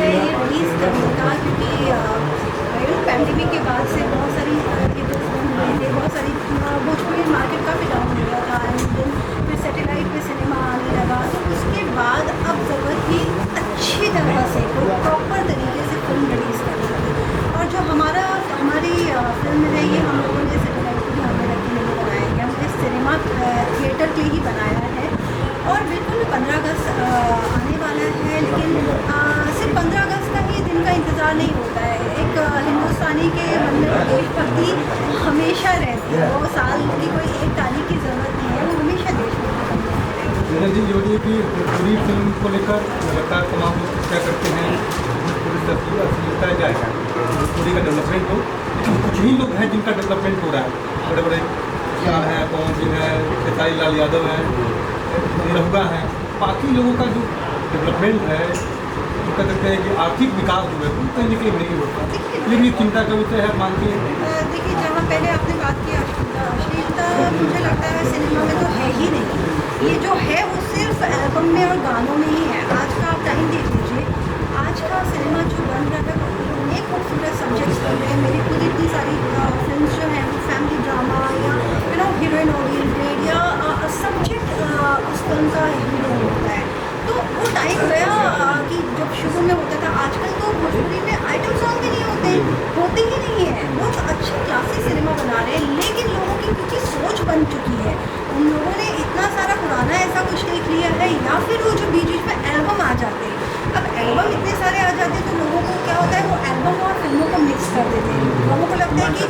है ये रिलीज़ करने का, क्योंकि पैंडेमिक के बाद से बहुत सारी थिएटर्स बंद हुए थे, बहुत सारी भोजपुरी मार्केट काफ़ी डाउन हो गया था, एंड देन फिर सैटेलाइट पे सिनेमा आने लगा। तो उसके बाद अब ज़रूरत थी अच्छी तरह से कोई प्रॉपर तरीके से फिल्म रिलीज़ करने की। और जो हमारी फिल्म है, ये हम लोगों ने सैटेलाइट को ध्यान में रखते नहीं बनाया है, हमने सिनेमा थिएटर के ही बनाया है। और बिल्कुल 15 अगस्त आने वाला है, लेकिन सिर्फ 15 अगस्त का ही दिन का इंतज़ार नहीं होता है। एक हिंदुस्तानी के मन में देशभक्ति हमेशा रहती है, वो साल की कोई एक तारीख की ज़रूरत नहीं है, वो हमेशा देशभक्ति जी जो कि पूरी फिल्म को लेकर लगातार तमाम लोग क्या करते हैं, पूरी तस्वीर असलियता जाएगा पूरी का डेवलपमेंट हो, लेकिन कुछ ही लोग हैं जिनका डेवलपमेंट हो रहा है। बड़े बड़े स्टार हैं, पवन सिंह है, खेसारी लाल यादव हैं, निरहुआ हैं, बाकी लोगों का जो डेवलपमेंट है, जो कह सकते हैं कि आर्थिक विकास जो है वो कहीं ना कहीं नहीं होता, लेकिन ये चिंता का विषय है, मानती है। देखिए, जहाँ पहले आपने बात की अश्लीलता, मुझे लगता है सिनेमा में तो है ही नहीं। ये जो है वो सिर्फ एल्बम में और गानों में ही है। आज का आप टाइम देख लीजिए, आज का सिनेमा जो बन रहा है वो इतने खूबसूरत सब्जेक्ट्स बन रहे हैं। मेरी खुद इतनी सारी फिल्म जो हैं वो फैमिली ड्रामा या हीरोइन ओरिएंटेड या सब्जेक्ट उस फिल्म का हीरो होता है। तो वो टाइम गया कि जब शुरू में होता था। आजकल तो भोजपुरी में आइटम सॉन्ग भी नहीं होते ही नहीं है। लोग अच्छी क्लासिक सिनेमा बना रहे हैं, लेकिन लोगों की क्योंकि सोच बन चुकी है, उन लोगों ने इतना सारा पुराना ऐसा कुछ देख लिया है, या फिर वो जो बीच बीच में एल्बम आ जाते हैं। अब एल्बम इतने सारे आ जाते हैं तो लोगों को क्या होता है, वो एल्बम और फिल्मों को मिक्स कर देते हैं। लोगों को लगता है कि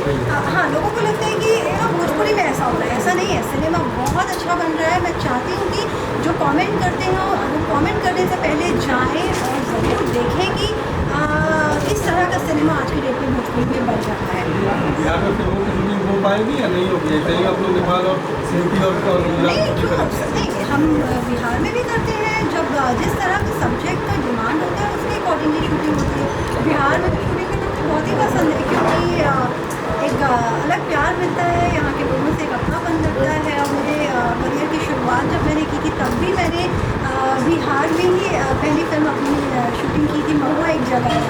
लोगों को लगता है कि भोजपुरी में ऐसा होता है। ऐसा नहीं है, सिनेमा बहुत अच्छा बन रहा है। मैं चाहती हूँ कि जो कमेंट करते हैं वो कमेंट करने से पहले जाएं और ज़रूर देखें कि किस तरह का सिनेमा आज की डेट में भोजपुरी में बन रहा है। बिहार में फिल्मों की शूटिंग हो पाएगी या नहीं होगी? कहीं आप लोग नेपाल और यूपी और नहीं, हम बिहार में भी करते हैं। जब जिस तरह के सब्जेक्ट का डिमांड होता है उसके अकॉर्डिंगली शूटिंग होती है। बिहार में शूटिंग करना मुझे बहुत ही पसंद है, क्योंकि एक अलग प्यार मिलता है, यहाँ के लोगों से एक अपनापन लगता है। और मेरे करियर की शुरुआत जब मैंने की थी तब भी मैंने बिहार में ही पहली फिल्म अपनी शूटिंग की थी, महुआ एक जगह है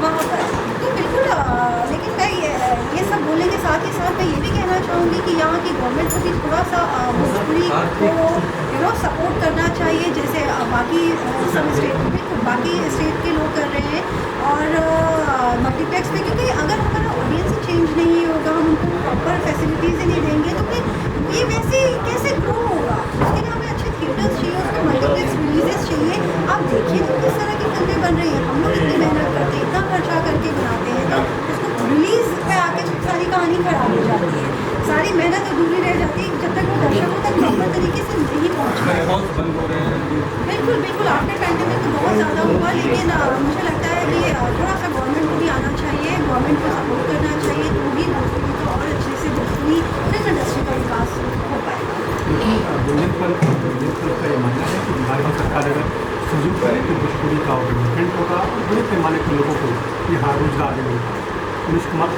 वहाँ पर। तो बिल्कुल, लेकिन मैं ये सब बोलने के साथ ही साथ मैं ये भी कहना चाहूँगी कि यहाँ की गवर्नमेंट को भी थोड़ा सा भोजपुरी को सपोर्ट करना चाहिए, जैसे बाकी सब स्टेट बिल्कुल बाकी स्टेट के लोग कर रहे हैं। और मल्टीप्लेक्स में, क्योंकि अगर हमारा ऑडियंस चेंज नहीं होगा, हम उनको प्रॉपर फैसिलिटीज़ ही नहीं देंगे, तो फिर ये वैसे कैसे ग्रो होगा? उसके लिए हमें अच्छे थिएटर्स चाहिए, उसको मल्टीप्लेक्स रिलीजेस चाहिए। आप देखिए तो किस तरह की फिल्में बन रही हैं। हम लोग इतनी मेहनत करते हैं, इतना खर्चा करके बनाते हैं, तो उसको रिलीज़ पे आके सारी कहानी खराब हो जाती है, सारी मेहनत अधूरी रह जाती है जब तक वो दर्शकों तक प्रॉपर तरीके से नहीं पहुँच पाए। बंद हो रहे हैं। बिल्कुल आफ्टर पैंडेमिक तो बहुत ज़्यादा हुआ, लेकिन मुझे लगता है कि थोड़ा सा गवर्नमेंट को भी आना चाहिए, गवर्नमेंट को सपोर्ट करना चाहिए, तो भी भोजपुरी को और अच्छे से भोजपुरी फिल्म इंडस्ट्री का विकास हो पाएगा। बुंदेलखंड का ये मानना है कि बिहार की सरकार अगर सहयोग करे तो भोजपुरी का डेवलपमेंट होगा और बड़े पैमाने के लोगों को यहाँ रोजगार मिलेगा। उमेश कुमार,